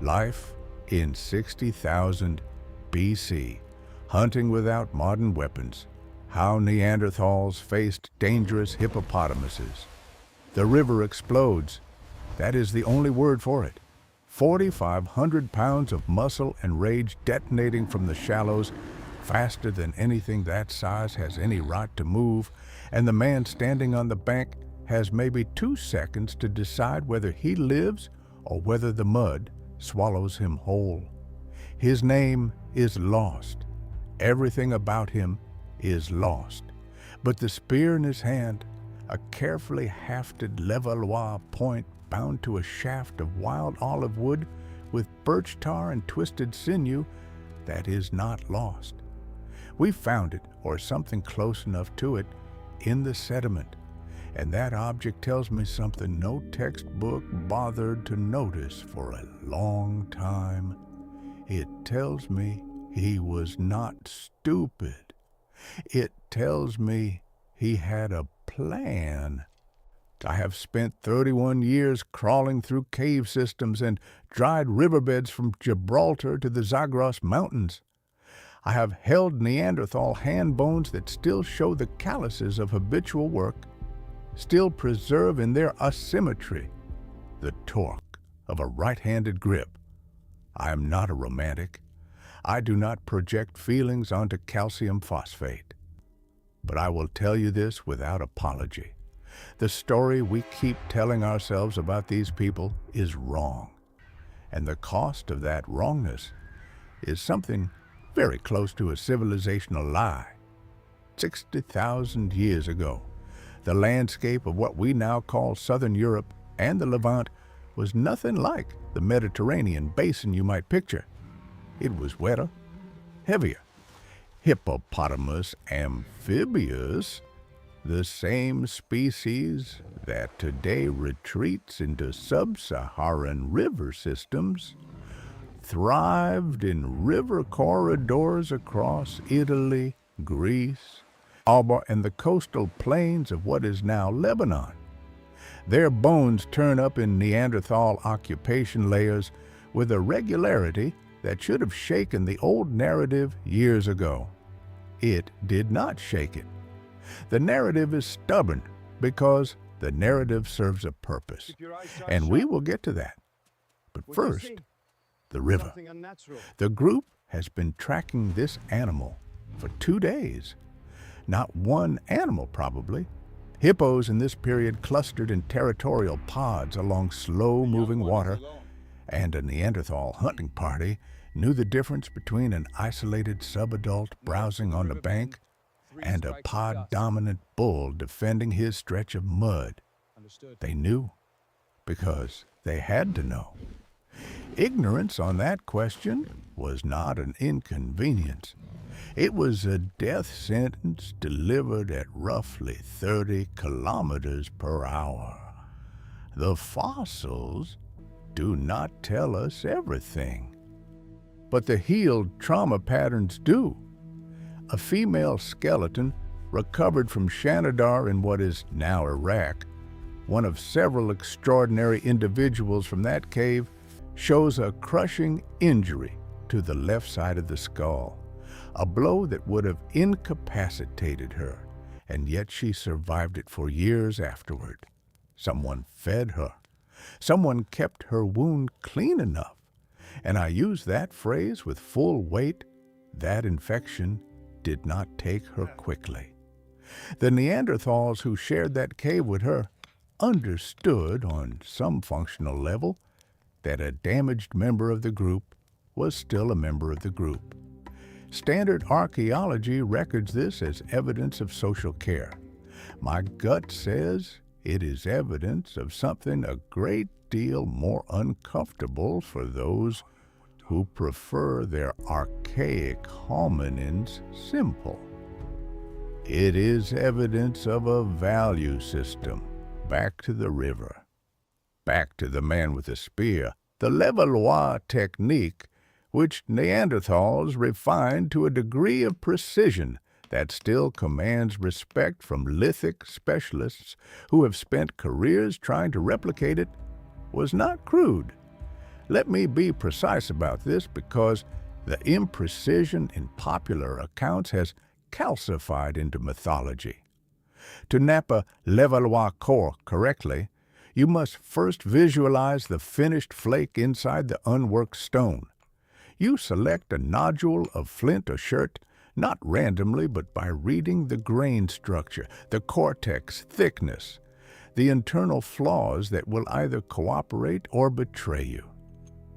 Life in 60,000 BC, hunting without modern weapons, how Neanderthals faced dangerous hippopotamuses. The river explodes. That is the only word for it. 4,500 pounds of muscle and rage detonating from the shallows faster than anything that size has any right to move, and the man standing on the bank has maybe 2 seconds to decide whether he lives or whether the mud swallows him whole. His name is lost. Everything about him is lost. But the spear in his hand, a carefully hafted Levallois point bound to a shaft of wild olive wood with birch tar and twisted sinew, that is not lost. We found it, or something close enough to it, in the sediment, and that object tells me something no textbook bothered to notice for a long time. It tells me he was not stupid. It tells me he had a plan. I have spent 31 years crawling through cave systems and dried riverbeds from Gibraltar to the Zagros Mountains. I have held Neanderthal hand bones that still show the calluses of habitual work, still preserve in their asymmetry the torque of a right-handed grip. I am not a romantic. I do not project feelings onto calcium phosphate. But I will tell you this without apology. The story we keep telling ourselves about these people is wrong. And the cost of that wrongness is something very close to a civilizational lie. 60,000 years ago, the landscape of what we now call Southern Europe and the Levant was nothing like the Mediterranean basin you might picture. It was wetter, heavier. Hippopotamus amphibius, the same species that today retreats into sub-Saharan river systems, thrived in river corridors across Italy, Greece, Alba, and the coastal plains of what is now Lebanon. Their bones turn up in Neanderthal occupation layers with a regularity that should have shaken the old narrative years ago. It did not shake it. The narrative is stubborn because the narrative serves a purpose, and we will get to that. But first, the river. The group has been tracking this animal for 2 days. Not one animal, probably. Hippos in this period clustered in territorial pods along slow-moving water, and a Neanderthal hunting party knew the difference between an isolated subadult browsing on the bank and a pod-dominant bull defending his stretch of mud. They knew because they had to know. Ignorance on that question was not an inconvenience. It was a death sentence delivered at roughly 30 kilometers per hour. The fossils do not tell us everything, but the healed trauma patterns do. A female skeleton recovered from Shanidar in what is now Iraq, one of several extraordinary individuals from that cave, shows a crushing injury to the left side of the skull, a blow that would have incapacitated her, and yet she survived it for years afterward. Someone fed her. Someone kept her wound clean enough. And I use that phrase with full weight. That infection did not take her quickly. The Neanderthals who shared that cave with her understood on some functional level that a damaged member of the group was still a member of the group. Standard archaeology records this as evidence of social care. My gut says it is evidence of something a great deal more uncomfortable for those who prefer their archaic hominins simple. It is evidence of a value system. Back to the river. Back to the man with the spear. The Levallois technique, which Neanderthals refined to a degree of precision that still commands respect from lithic specialists who have spent careers trying to replicate it, was not crude. Let me be precise about this because the imprecision in popular accounts has calcified into mythology. To nap a Levallois corps correctly, you must first visualize the finished flake inside the unworked stone. You select a nodule of flint or chert, not randomly but by reading the grain structure, the cortex thickness, the internal flaws that will either cooperate or betray you.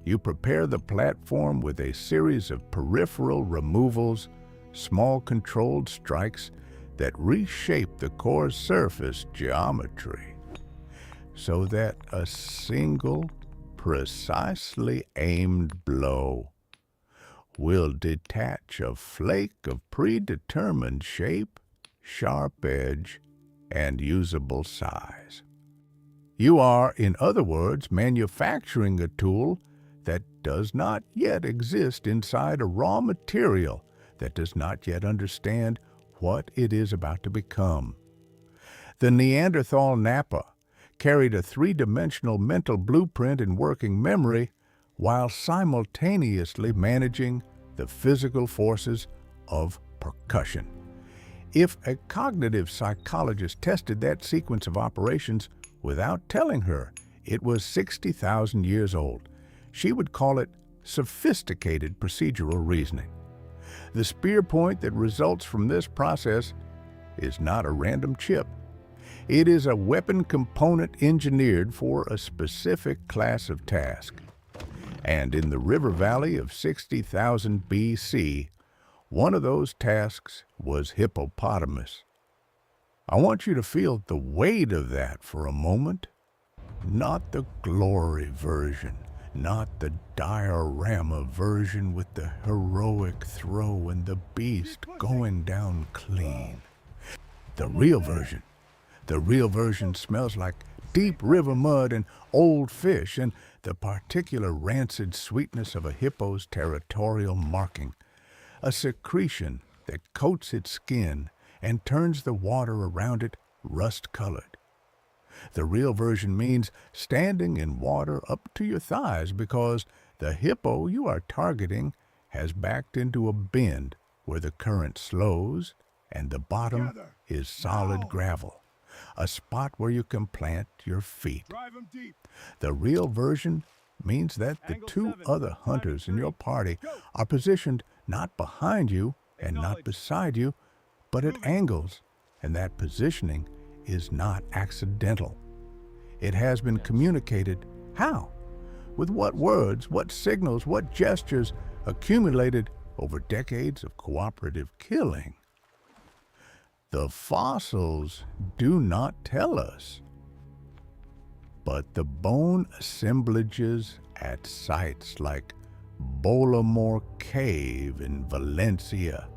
You prepare the platform with a series of peripheral removals, small controlled strikes that reshape the core's surface geometry so that a single, precisely aimed blow will detach a flake of predetermined shape, sharp edge, and usable size. You are, in other words, manufacturing a tool that does not yet exist inside a raw material that does not yet understand what it is about to become. The Neanderthal Nappa carried a three-dimensional mental blueprint in working memory while simultaneously managing the physical forces of percussion. If a cognitive psychologist tested that sequence of operations without telling her it was 60,000 years old, she would call it sophisticated procedural reasoning. The spear point that results from this process is not a random chip. It is a weapon component engineered for a specific class of task. And in the river valley of 60,000 BC, one of those tasks was hippopotamus. I want you to feel the weight of that for a moment. Not the glory version, not the diorama version with the heroic throw and the beast going down clean. The real version. The real version smells like deep river mud and old fish and the particular rancid sweetness of a hippo's territorial marking, a secretion that coats its skin and turns the water around it rust-colored. The real version means standing in water up to your thighs because the hippo you are targeting has backed into a bend where the current slows and the bottom is solid gravel, a spot where you can plant your feet. The real version means that the two other hunters in your party are positioned not behind you and not beside you, but at angles, and that positioning is not accidental. It has been communicated. How? With what words, what signals, what gestures accumulated over decades of cooperative killing? The fossils do not tell us. But the bone assemblages at sites like Bollamore Cave in Valencia,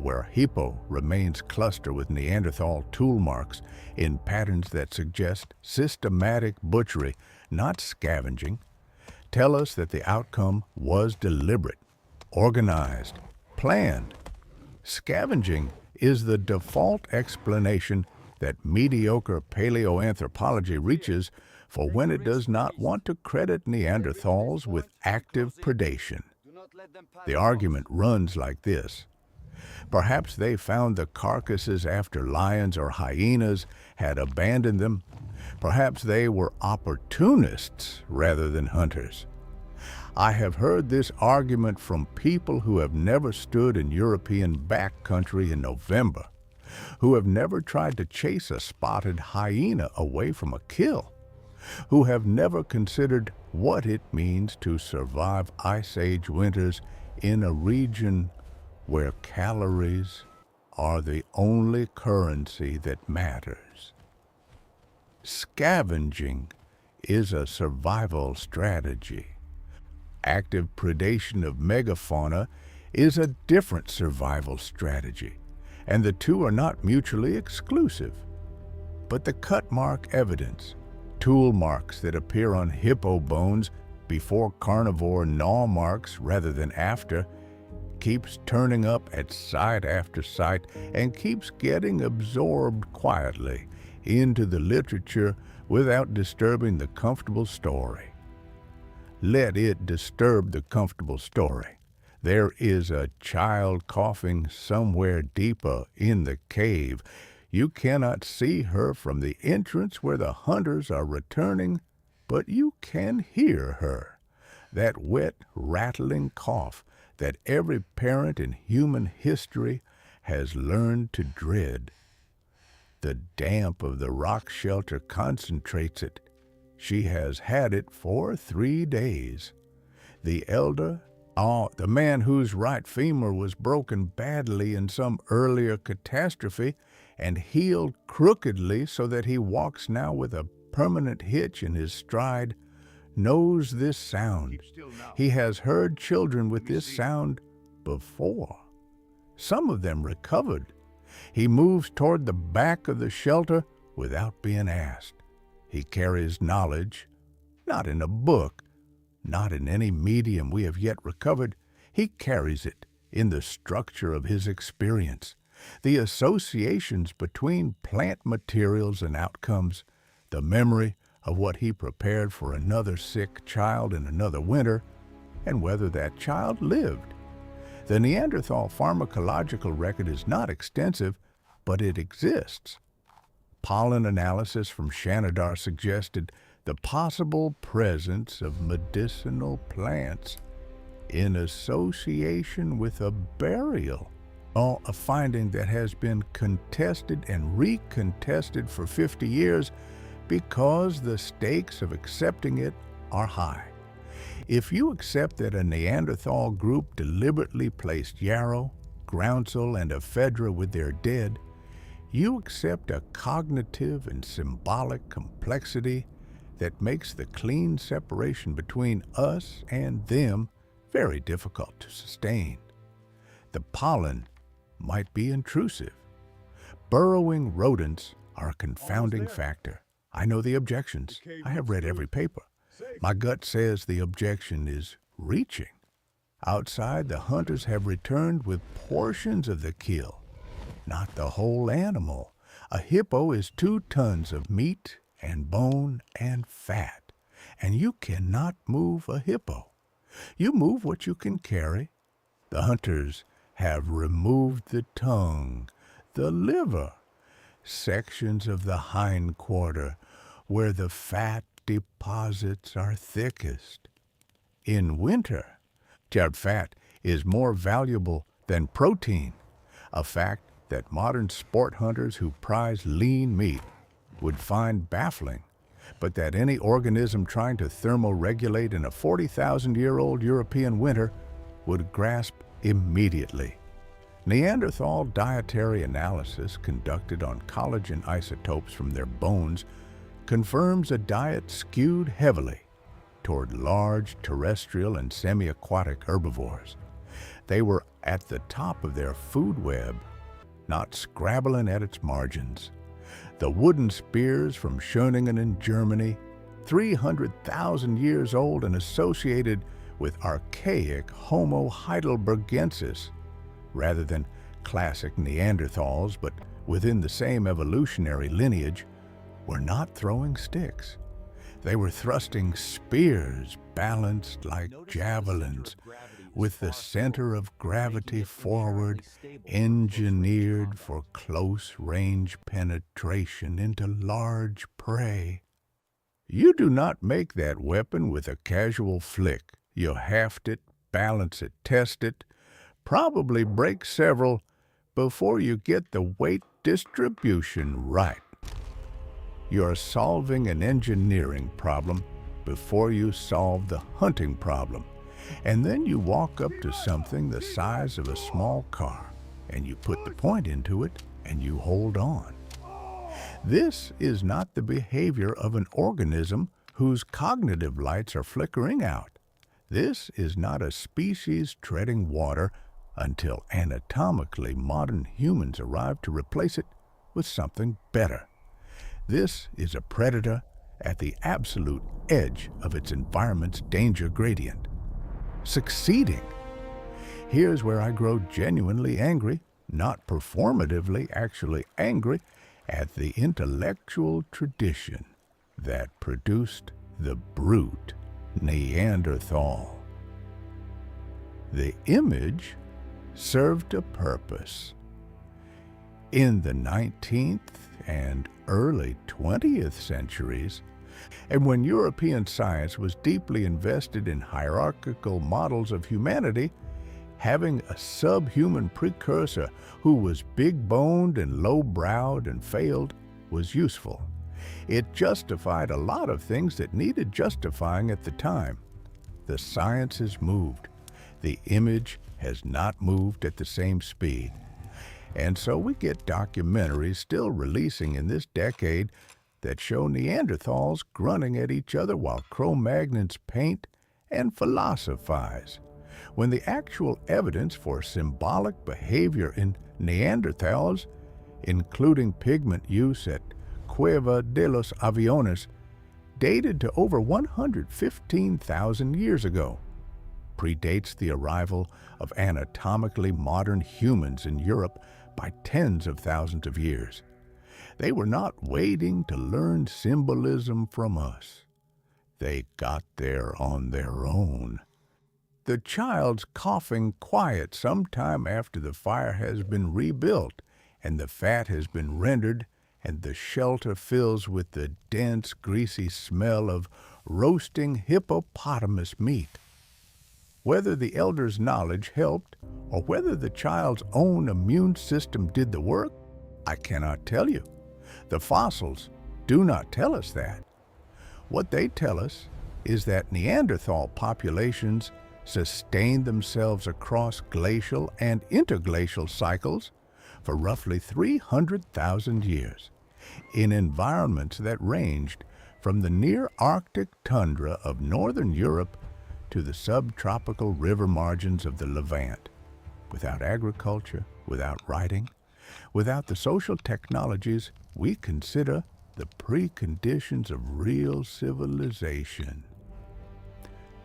where hippo remains cluster with Neanderthal tool marks in patterns that suggest systematic butchery, not scavenging, tell us that the outcome was deliberate, organized, planned. Scavenging is the default explanation that mediocre paleoanthropology reaches for when it does not want to credit Neanderthals with active predation. The argument runs like this. Perhaps they found the carcasses after lions or hyenas had abandoned them. Perhaps they were opportunists rather than hunters. I have heard this argument from people who have never stood in European backcountry in November, who have never tried to chase a spotted hyena away from a kill, who have never considered what it means to survive Ice Age winters in a region where calories are the only currency that matters. Scavenging is a survival strategy. Active predation of megafauna is a different survival strategy, and the two are not mutually exclusive. But the cut mark evidence, tool marks that appear on hippo bones before carnivore gnaw marks rather than after, keeps turning up at site after site and keeps getting absorbed quietly into the literature without disturbing the comfortable story. let it disturb the comfortable story. There is a child coughing somewhere deeper in the cave. You cannot see her from the entrance where the hunters are returning, but you can hear her. That wet, rattling cough that every parent in human history has learned to dread. The damp of the rock shelter concentrates it. She has had it for 3 days. The elder, the man whose right femur was broken badly in some earlier catastrophe and healed crookedly so that he walks now with a permanent hitch in his stride, knows this sound. He has heard children with this sound before. Some of them recovered. He moves toward the back of the shelter without being asked. He carries knowledge, not in a book, not in any medium we have yet recovered. He carries it in the structure of his experience, the associations between plant materials and outcomes, the memory of what he prepared for another sick child in another winter, and whether that child lived. The Neanderthal pharmacological record is not extensive, but it exists. Pollen analysis from Shanidar suggested the possible presence of medicinal plants in association with a burial, a finding that has been contested and recontested for 50 years because the stakes of accepting it are high. If you accept that a Neanderthal group deliberately placed yarrow, groundsel, and ephedra with their dead, you accept a cognitive and symbolic complexity that makes the clean separation between us and them very difficult to sustain. The pollen might be intrusive. Burrowing rodents are a confounding factor. I know the objections. I have read every paper. My gut says the objection is reaching. Outside, the hunters have returned with portions of the kill, not the whole animal. A hippo is 2 tons of meat and bone and fat, and you cannot move a hippo. You move what you can carry. The hunters have removed the tongue, the liver, sections of the hindquarter where the fat deposits are thickest. In winter, charred fat is more valuable than protein, a fact that modern sport hunters who prize lean meat would find baffling, but that any organism trying to thermoregulate in a 40,000-year-old European winter would grasp immediately. Neanderthal dietary analysis conducted on collagen isotopes from their bones confirms a diet skewed heavily toward large terrestrial and semi-aquatic herbivores. They were at the top of their food web, not scrabbling at its margins. The wooden spears from Schöningen in Germany, 300,000 years old and associated with archaic Homo heidelbergensis, rather than classic Neanderthals, but within the same evolutionary lineage, were not throwing sticks. They were thrusting spears balanced like javelins, with the center of gravity forward, engineered for close-range penetration into large prey. You do not make that weapon with a casual flick. You haft it, balance it, test it, probably break several before you get the weight distribution right. You're solving an engineering problem before you solve the hunting problem. And then you walk up to something the size of a small car, and you put the point into it, and you hold on. This is not the behavior of an organism whose cognitive lights are flickering out. This is not a species treading water until anatomically modern humans arrive to replace it with something better. This is a predator at the absolute edge of its environment's danger gradient. Succeeding. Here's where I grow genuinely angry, not performatively, actually angry, at the intellectual tradition that produced the brute. Neanderthal. The image served a purpose. In the 19th and early 20th centuries, and when European science was deeply invested in hierarchical models of humanity, having a subhuman precursor who was big-boned and low-browed and failed was useful. It justified a lot of things that needed justifying at the time. The science has moved. The image has not moved at the same speed. And so we get documentaries still releasing in this decade that show Neanderthals grunting at each other while Cro-Magnons paint and philosophize, when the actual evidence for symbolic behavior in Neanderthals, including pigment use at Cueva de los Aviones, dated to over 115,000 years ago, predates the arrival of anatomically modern humans in Europe by tens of thousands of years. They were not waiting to learn symbolism from us. They got there on their own. The child's coughing quiet sometime after the fire has been rebuilt and the fat has been rendered and the shelter fills with the dense, greasy smell of roasting hippopotamus meat. Whether the elder's knowledge helped or whether the child's own immune system did the work, I cannot tell you. The fossils do not tell us that. What they tell us is that Neanderthal populations sustained themselves across glacial and interglacial cycles for roughly 300,000 years, in environments that ranged from the near-Arctic tundra of northern Europe to the subtropical river margins of the Levant, without agriculture, without writing, without the social technologies we consider the preconditions of real civilization.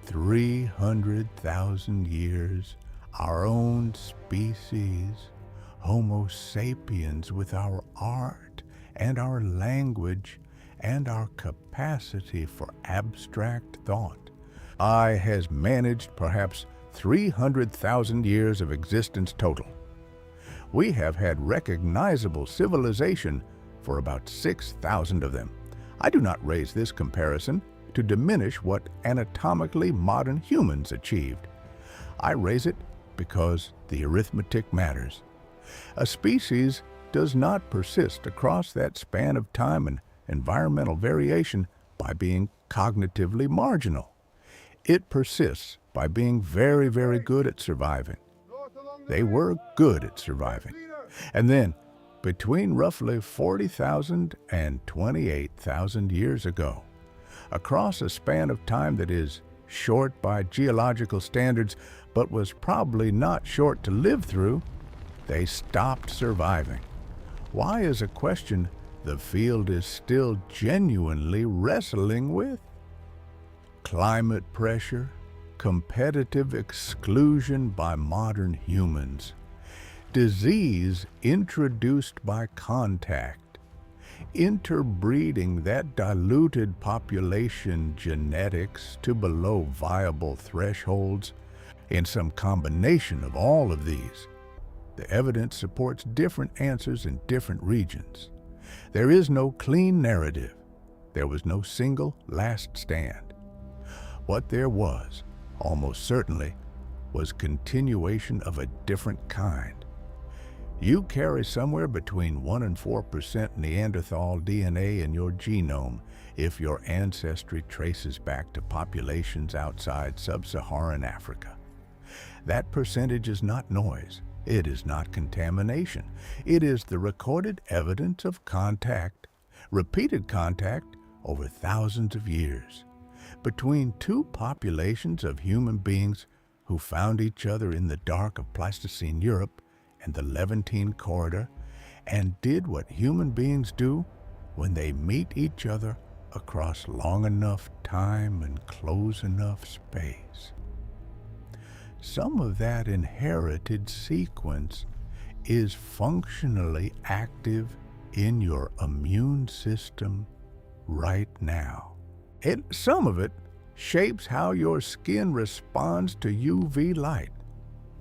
300,000 years, our own species, Homo sapiens, with our art and our language and our capacity for abstract thought, has managed perhaps 300,000 years of existence total. We have had recognizable civilization for about 6,000 of them. I do not raise this comparison to diminish what anatomically modern humans achieved. I raise it because the arithmetic matters. A species does not persist across that span of time and environmental variation by being cognitively marginal. It persists by being very, very good at surviving. They were good at surviving. And then, between roughly 40,000 and 28,000 years ago, across a span of time that is short by geological standards, but was probably not short to live through, they stopped surviving. Why is a question the field is still genuinely wrestling with. Climate pressure, competitive exclusion by modern humans, disease introduced by contact, interbreeding that diluted population genetics to below viable thresholds, in some combination of all of these. The evidence supports different answers in different regions. There is no clean narrative. There was no single last stand. What there was, almost certainly, was continuation of a different kind. You carry somewhere between 1 and 4% Neanderthal DNA in your genome if your ancestry traces back to populations outside sub-Saharan Africa. That percentage is not noise. It is not contamination. It is the recorded evidence of contact, repeated contact over thousands of years, between two populations of human beings who found each other in the dark of Pleistocene Europe and the Levantine corridor, and did what human beings do when they meet each other across long enough time and close enough space. Some of that inherited sequence is functionally active in your immune system right now. And some of it shapes how your skin responds to UV light.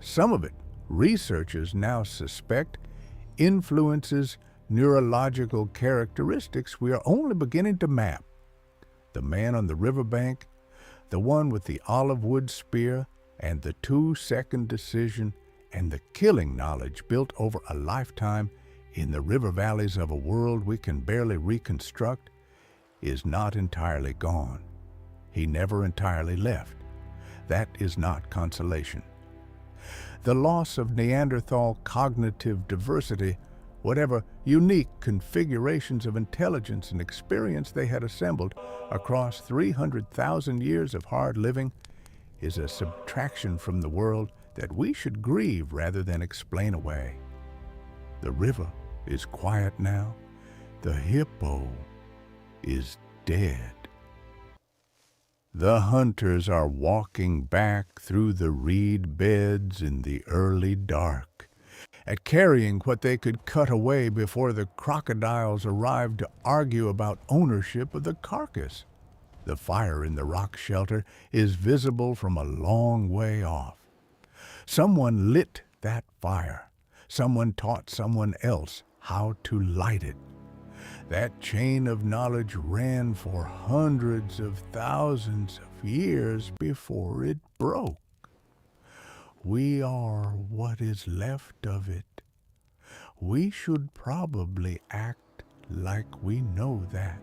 Some of it, researchers now suspect, influences neurological characteristics we are only beginning to map. The man on the riverbank, the one with the olive wood spear, and the 2-second decision, and the killing knowledge built over a lifetime in the river valleys of a world we can barely reconstruct, is not entirely gone. He never entirely left. That is not consolation. The loss of Neanderthal cognitive diversity, whatever unique configurations of intelligence and experience they had assembled across 300,000 years of hard living, is a subtraction from the world that we should grieve rather than explain away. The river is quiet now. The hippo is dead. The hunters are walking back through the reed beds in the early dark, at carrying what they could cut away before the crocodiles arrived to argue about ownership of the carcass. The fire in the rock shelter is visible from a long way off. Someone lit that fire. Someone taught someone else how to light it. That chain of knowledge ran for hundreds of thousands of years before it broke. We are what is left of it. We should probably act like we know that.